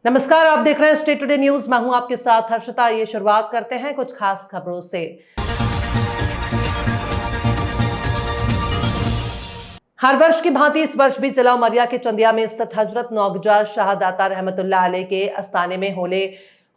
नमस्कार, आप देख रहे हैं स्टेट टुडे न्यूज। मैं हूं आपके साथ हर्षिता। ये शुरुआत करते हैं कुछ खास खबरों से। हर वर्ष की भांति इस वर्ष भी जिला उमरिया के चंदिया में स्थित हजरत नौगजा शाहदाता रहमतुल्लाह अलैह के आस्थाने में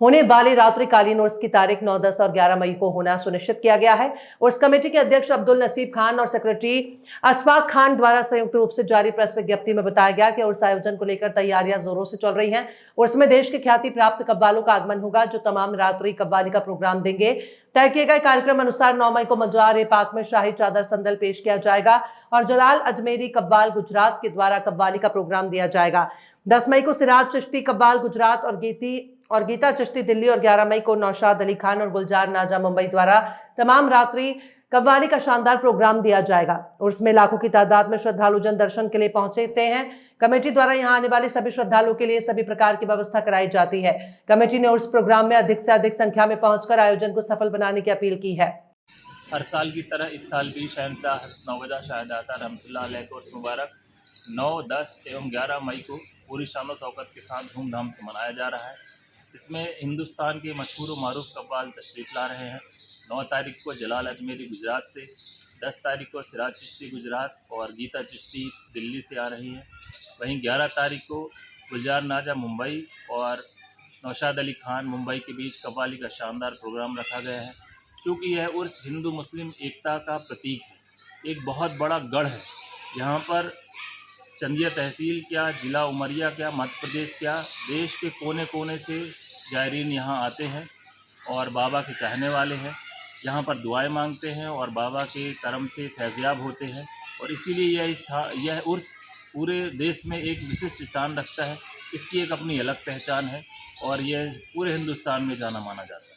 होने वाले रात्रिकालीन उर्स की तारीख 9, 10 और 11 मई को होना सुनिश्चित किया गया है। उर्स कमेटी के अध्यक्ष अब्दुल नसीब खान और सेक्रेटरी अशफाक खान द्वारा संयुक्त रूप से जारी प्रेस विज्ञप्ति में बताया गया कि उर्स आयोजन को लेकर तैयारियां जोरों से चल रही हैं। उर्स में देश के ख्याति प्राप्त कव्वालों का आगमन होगा, जो तमाम रात्रि कव्वाली का प्रोग्राम देंगे। तय किए गए कार्यक्रम अनुसार 9 मई को मजार पाक में शाही चादर संदल पेश किया जाएगा और जलाल अजमेरी कव्वाल गुजरात के द्वारा कव्वाली का प्रोग्राम दिया जाएगा। 10 मई को सिराज चिश्ती कव्वाल गुजरात और गीता चिश्ती दिल्ली और 11 मई को नौशाद अली खान और गुलजार नाजा मुंबई द्वारा तमाम रात्रि कव्वाली का शानदार प्रोग्राम दिया जाएगा। उर्स में लाखों की तादाद में श्रद्धालु जन दर्शन के लिए पहुंचते हैं। कमेटी द्वारा यहां आने वाले सभी श्रद्धालुओं के लिए सभी प्रकार की व्यवस्था कराई जाती है। कमेटी ने उर्स प्रोग्राम में अधिक से अधिक संख्या में पहुंचकर आयोजन को सफल बनाने की अपील की है। हर साल की तरह इस साल भी शहंशाह नौगजा शाहदाता रहमतुल्लाह अलैह का उर्स मुबारक 9, 10 एवं 11 मई को पूरी शान शौकत के साथ धूमधाम से मनाया जा रहा है। इसमें हिंदुस्तान के मशहूर व मारूफ कव्वाल तशरीफ़ ला रहे हैं। 9 तारीख को जलाल अजमेरी गुजरात से, 10 तारीख को सिराज चिश्ती गुजरात और गीता चिश्ती दिल्ली से आ रही है। वहीं 11 तारीख को गुलजार नाजा मुंबई और नौशाद अली खान मुंबई के बीच कव्वाली का शानदार प्रोग्राम रखा गया है। चूँकि यह उर्स हिंदू मुस्लिम एकता का प्रतीक है, एक बहुत बड़ा गढ़ है। यहाँ पर चंदिया तहसील क्या, जिला उमरिया क्या, मध्य प्रदेश क्या, देश के कोने कोने से जायरीन यहाँ आते हैं और बाबा के चाहने वाले हैं। यहाँ पर दुआएं मांगते हैं और बाबा के करम से फैज़याब होते हैं और इसीलिए यह उर्स पूरे देश में एक विशिष्ट स्थान रखता है। इसकी एक अपनी अलग पहचान है और यह पूरे हिंदुस्तान में जाना माना जाता है।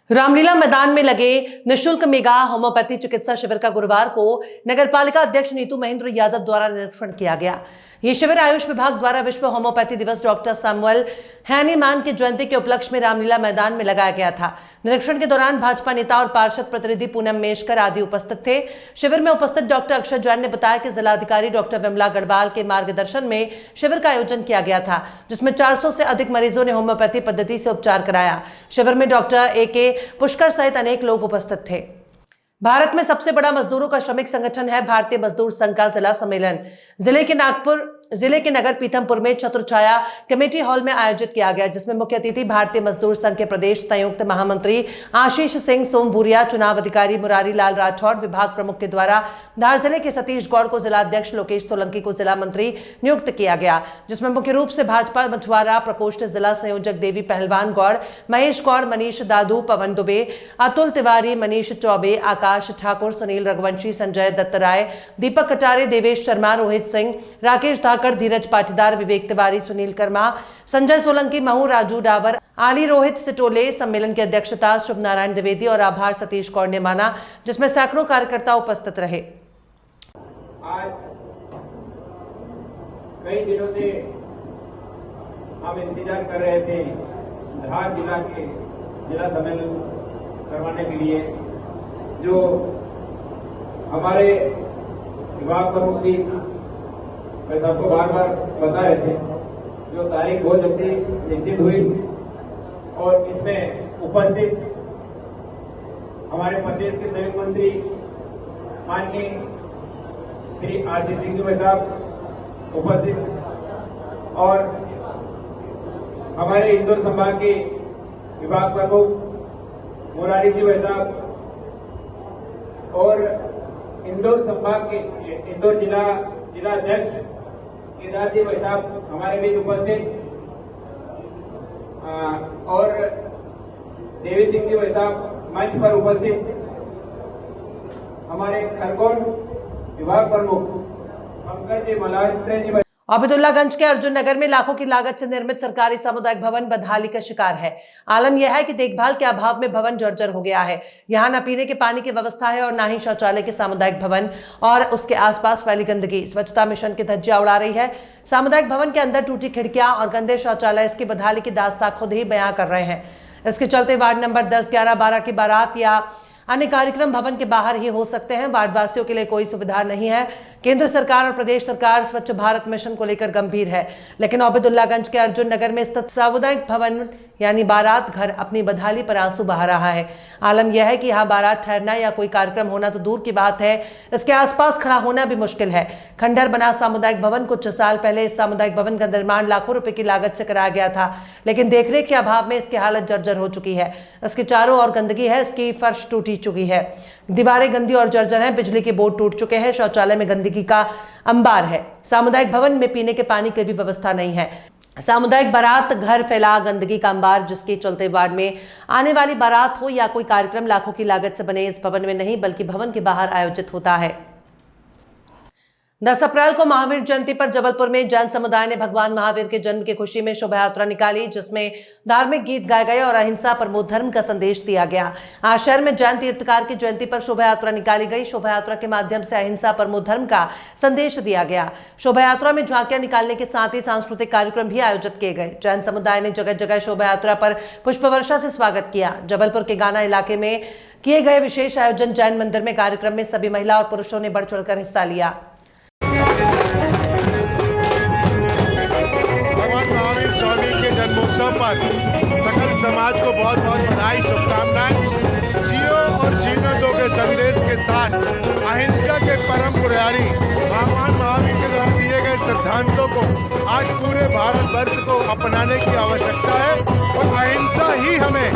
रामलीला मैदान में लगे निःशुल्क मेगा होम्योपैथी चिकित्सा शिविर का गुरुवार को नगरपालिका अध्यक्ष नीतू महेंद्र यादव द्वारा निरीक्षण किया गया। ये शिविर आयुष विभाग द्वारा विश्व होम्योपैथी दिवस डॉक्टर सैमुअल हैनीमैन की जयंती के उपलक्ष्य में रामलीला मैदान में लगाया गया था। निरीक्षण के दौरान भाजपा नेता और पार्षद प्रतिनिधि पूनम मेशकर आदि उपस्थित थे। शिविर में उपस्थित डॉक्टर अक्षय जैन ने बताया कि जिलाधिकारी डॉक्टर विमला गढ़वाल के मार्गदर्शन में शिविर का आयोजन किया गया था, जिसमें 400 से अधिक मरीजों ने होम्योपैथी पद्धति से उपचार कराया। शिविर में डॉक्टर ए.के. पुष्कर सहित अनेक लोग उपस्थित थे। भारत में सबसे बड़ा मजदूरों का श्रमिक संगठन है भारतीय मजदूर संघ का जिला सम्मेलन जिले के नगर पीथमपुर में छत्रछाया कमेटी हॉल में आयोजित किया गया, जिसमें मुख्य अतिथि भारतीय मजदूर संघ के प्रदेश संयुक्त महामंत्री आशीष सिंह सोमभूरिया, चुनाव अधिकारी मुरारी लाल राठौड़, विभाग प्रमुख के द्वारा धार जिले के सतीश गौड़ को जिला अध्यक्ष, लोकेश सोलंकी को जिला मंत्री नियुक्त किया गया, जिसमें मुख्य रूप से भाजपा मछुआरा प्रकोष्ठ जिला संयोजक देवी पहलवान गौड़, महेश गौड़, मनीष दादू, पवन दुबे, अतुल तिवारी, मनीष चौबे, आकाश ठाकुर, सुनील रघुवंशी, संजय दत्त राय, दीपक कटारे, देवेश शर्मा, रोहित सिंह, राकेश धाकड़, धीरज पाटीदार, विवेक तिवारी, सुनील कर्मा, संजय सोलंकी, महू, राजू डावर, आली रोहित सिटोले। सम्मेलन की अध्यक्षता शुभ नारायण द्विवेदी और आभार सतीश गौड़ ने माना, जिसमें सैकड़ों कार्यकर्ता उपस्थित रहे। आज कई दिनों से हम इंतजार कर रहे थे धार जिला के जिला सम्मेलन करवाने के लिए, जो हमारे विभाग प्रमुख जी मैं सबको बार बार बता रहे थे, जो तारीख बहुत जल्दी निश्चित हुई और इसमें उपस्थित हमारे प्रदेश के संयुक्त मंत्री माननीय श्री आशीष सिंह जी साहब उपस्थित और हमारे इंदौर संभाग के विभाग प्रमुख मुरारी जी साहब और इंदौर संभाग के इंदौर जिला अध्यक्ष केदार जी साहब हमारे बीच उपस्थित और देवी सिंह जी साहब मंच पर उपस्थित हमारे खरगोन विभाग प्रमुख पंकज जी मलात्रे जी। आबिदुल्लागंज के अर्जुन नगर में लाखों की लागत से निर्मित सरकारी सामुदायिक भवन बदहाली का शिकार है। आलम यह है कि देखभाल के अभाव में भवन जर्जर हो गया है। यहाँ न पीने के पानी की व्यवस्था है और न ही शौचालय के। सामुदायिक भवन और उसके आसपास फैली गंदगी स्वच्छता मिशन की धज्जियां उड़ा रही है। सामुदायिक भवन के अंदर टूटी खिड़कियां और गंदे शौचालय इसकी बदहाली की दास्तां खुद ही बयां कर रहे हैं। इसके चलते वार्ड नंबर 10, 11, 12 की बारात या अन्य कार्यक्रम भवन के बाहर ही हो सकते हैं। वार्डवासियों के लिए कोई सुविधा नहीं है। केंद्र सरकार और प्रदेश सरकार स्वच्छ भारत मिशन को लेकर गंभीर है, लेकिन ओबेदुल्लागंज के अर्जुन नगर में स्थित सामुदायिक भवन यानी बारात घर अपनी बदहाली पर आंसू बहा रहा है। आलम यह है कि यहाँ बारात ठहरना या कोई कार्यक्रम होना तो दूर की बात है, इसके आसपास खड़ा होना भी मुश्किल है। खंडहर बना सामुदायिक भवन कुछ साल पहले इस सामुदायिक भवन का निर्माण लाखों रुपए की लागत से कराया गया था, लेकिन देखरेख के अभाव में इसकी हालत जर्जर हो चुकी है। इसके चारों ओर गंदगी है, इसकी फर्श टूटी चुकी है, दीवारें गंदी और जर्जर हैं, बिजली के बोर्ड टूट चुके हैं, शौचालय में गंदगी का अंबार है। सामुदायिक भवन में पीने के पानी की भी व्यवस्था नहीं है। सामुदायिक बारात घर फैला गंदगी का अंबार, जिसके चलते वार्ड में आने वाली बारात हो या कोई कार्यक्रम लाखों की लागत से बने इस भवन में नहीं बल्कि भवन के बाहर आयोजित होता है। 10 अप्रैल को महावीर जयंती पर जबलपुर में जैन समुदाय ने भगवान महावीर के जन्म की खुशी में शोभा यात्रा निकाली, जिसमें धार्मिक गीत गाए गए और अहिंसा परमो धर्म का संदेश दिया गया। आज शहर में जैन तीर्थकार की जयंती पर शोभा यात्रा निकाली गई। शोभा यात्रा के माध्यम से अहिंसा परमो धर्म का संदेश दिया गया। शोभा यात्रा में झांकियां निकालने के साथ ही सांस्कृतिक कार्यक्रम भी आयोजित किए गए। जैन समुदाय ने जगह जगह शोभा यात्रा पर पुष्प वर्षा से स्वागत किया। जबलपुर के गाना इलाके में किए गए विशेष आयोजन जैन मंदिर में कार्यक्रम में सभी महिला और पुरुषों ने बढ़ चढ़कर हिस्सा लिया। भगवान महावीर स्वामी के जन्मोत्सव पर सकल समाज को बहुत बहुत बधाई, शुभकामनाएं। जियो और जीने दो के संदेश के साथ अहिंसा के परम पुजारी भगवान महावीर के द्वारा दिए गए सिद्धांतों को आज पूरे भारतवर्ष को अपनाने की आवश्यकता है और अहिंसा ही हमें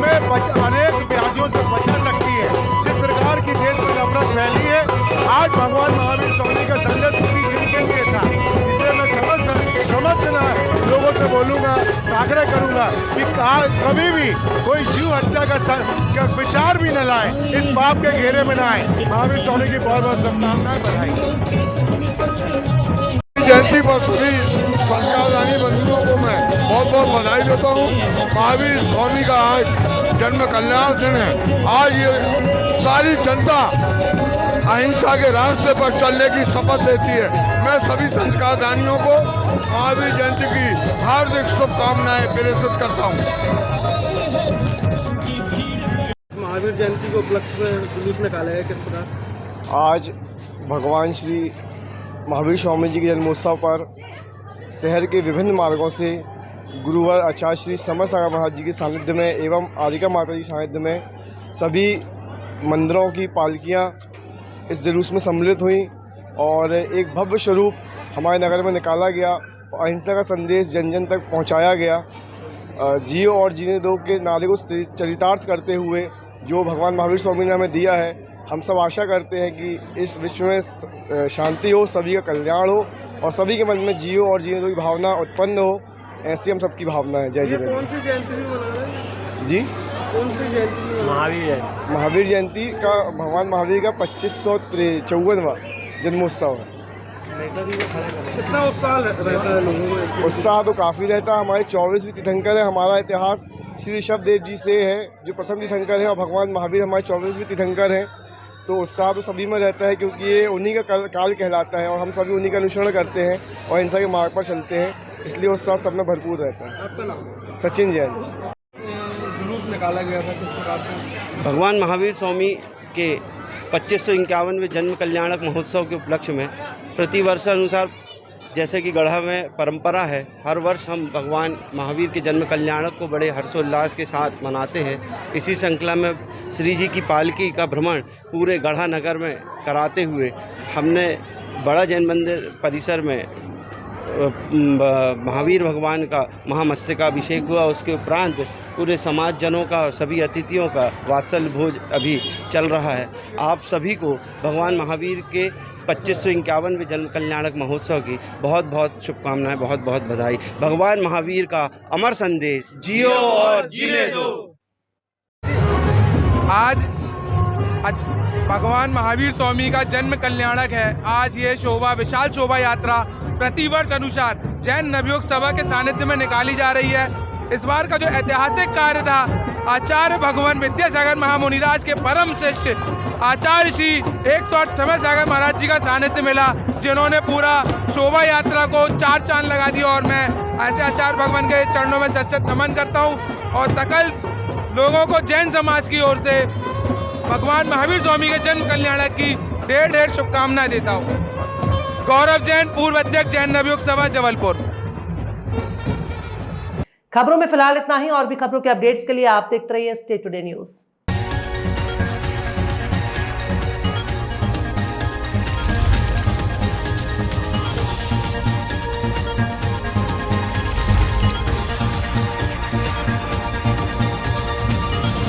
अनेक व्याधियों से बचा सकती है। जिस प्रकार की देश में नफरत फैली है, आज भगवान महावीर स्वामी का संदेश उसी दिन के लिए था। इसलिए मैं समझना लोगों से बोलूँगा, आग्रह करूँगा कि कभी भी कोई जीव हत्या का विचार भी न लाए, इस पाप के घेरे में न आए। महावीर स्वामी की बहुत बहुत शुभकामनाएं, बधाई। जयंती पर सभी संस्कारदानी बंधुओं को मैं बहुत बहुत बधाई देता हूँ। महावीर स्वामी का आज जन्म कल्याण दिन है। आज ये सारी जनता अहिंसा के रास्ते पर चलने की शपथ लेती है। मैं सभी संस्कारदानियों को महावीर जयंती की हार्दिक शुभकामनाएं प्रेषित करता हूँ। महावीर जयंती को उपलक्ष्य में जुलूस निकाला है, किस प्रकार? आज भगवान श्री महावीर स्वामी जी के जन्मोत्सव पर शहर के विभिन्न मार्गों से गुरुवर आचार्य श्री समर सागर महाराज जी के सानिध्य में एवं आदिका माता जी सानिध्य में सभी मंदिरों की पालकियां इस जुलूस में सम्मिलित हुई और एक भव्य स्वरूप हमारे नगर में निकाला गया। अहिंसा का संदेश जन जन तक पहुंचाया गया। जियो और जीने दो के नारे को चरितार्थ करते हुए जो भगवान महावीर स्वामी ने हमें दिया है, हम सब आशा करते हैं कि इस विश्व में शांति हो, सभी का कल्याण हो और सभी के मन में जियो और जीने दो की भावना उत्पन्न हो। ऐसी हम सबकी भावना है। जय जिनेंद्र। कौन सी जयंती भी मना रहे हैं? जी, कौन सी जयंती? महावीर जयंती का भगवान महावीर का 2554वां जन्मोत्सव है। कितना उत्साह रहता है लोगों में? उत्साह तो काफ़ी रहता है। हमारे 24वें तीर्थंकर है। हमारा इतिहास श्री ऋषभ देव जी से है जो प्रथम तीर्थंकर है और भगवान महावीर हमारे 24वें तीर्थंकर हैं। तो उत्साह तो सभी में रहता है क्योंकि ये उन्हीं का काल कहलाता है और हम सभी उन्हीं का अनुसरण करते हैं और हिंसा के मार्ग पर चलते हैं, इसलिए उत्साह सब में भरपूर रहता है। आपका नाम? सचिन जैन। जुलूस निकाला गया था, किस प्रकार से? भगवान महावीर स्वामी के 2551वें जन्म कल्याणक महोत्सव के उपलक्ष्य में प्रतिवर्ष अनुसार जैसे कि गढ़ा में परंपरा है, हर वर्ष हम भगवान महावीर के जन्म कल्याणक को बड़े हर्षोल्लास के साथ मनाते हैं। इसी श्रृंखला में श्री जी की पालकी का भ्रमण पूरे गढ़ा नगर में कराते हुए हमने बड़ा जैन मंदिर परिसर में महावीर भगवान का महामस्तकाभिषेक हुआ। उसके उपरांत पूरे समाज जनों का और सभी अतिथियों का वात्सल्य भोज अभी चल रहा है। आप सभी को भगवान महावीर के 2551वें जन्म कल्याणक महोत्सव की बहुत बहुत शुभकामनाएं, बहुत बहुत बधाई। भगवान महावीर का अमर संदेश जियो और जीने दो। आज भगवान महावीर स्वामी का जन्म कल्याणक है। आज ये विशाल शोभा यात्रा प्रतिवर्ष अनुसार जैन नवयुग सभा के सानिध्य में निकाली जा रही है। इस बार का जो ऐतिहासिक कार्य था, आचार्य भगवान विद्यासागर महामुनिराज के परम शिष्य आचार्य श्री 108 समय सागर महाराज जी का सानिध्य मिला, जिन्होंने पूरा शोभा यात्रा को 4 चांद लगा दिया। और मैं ऐसे आचार्य भगवान के चरणों में सशक्त नमन करता हूँ और सकल लोगों को जैन समाज की ओर से भगवान महावीर स्वामी के जन्म कल्याणक की ढेर ढेर शुभकामनाएं देता हूँ। गौरव जैन, पूर्व अध्यक्ष जैन नवयुग सभा, जबलपुर। खबरों में फिलहाल इतना ही। और भी खबरों के अपडेट्स के लिए आप देखते रहिए स्टे टुडे न्यूज।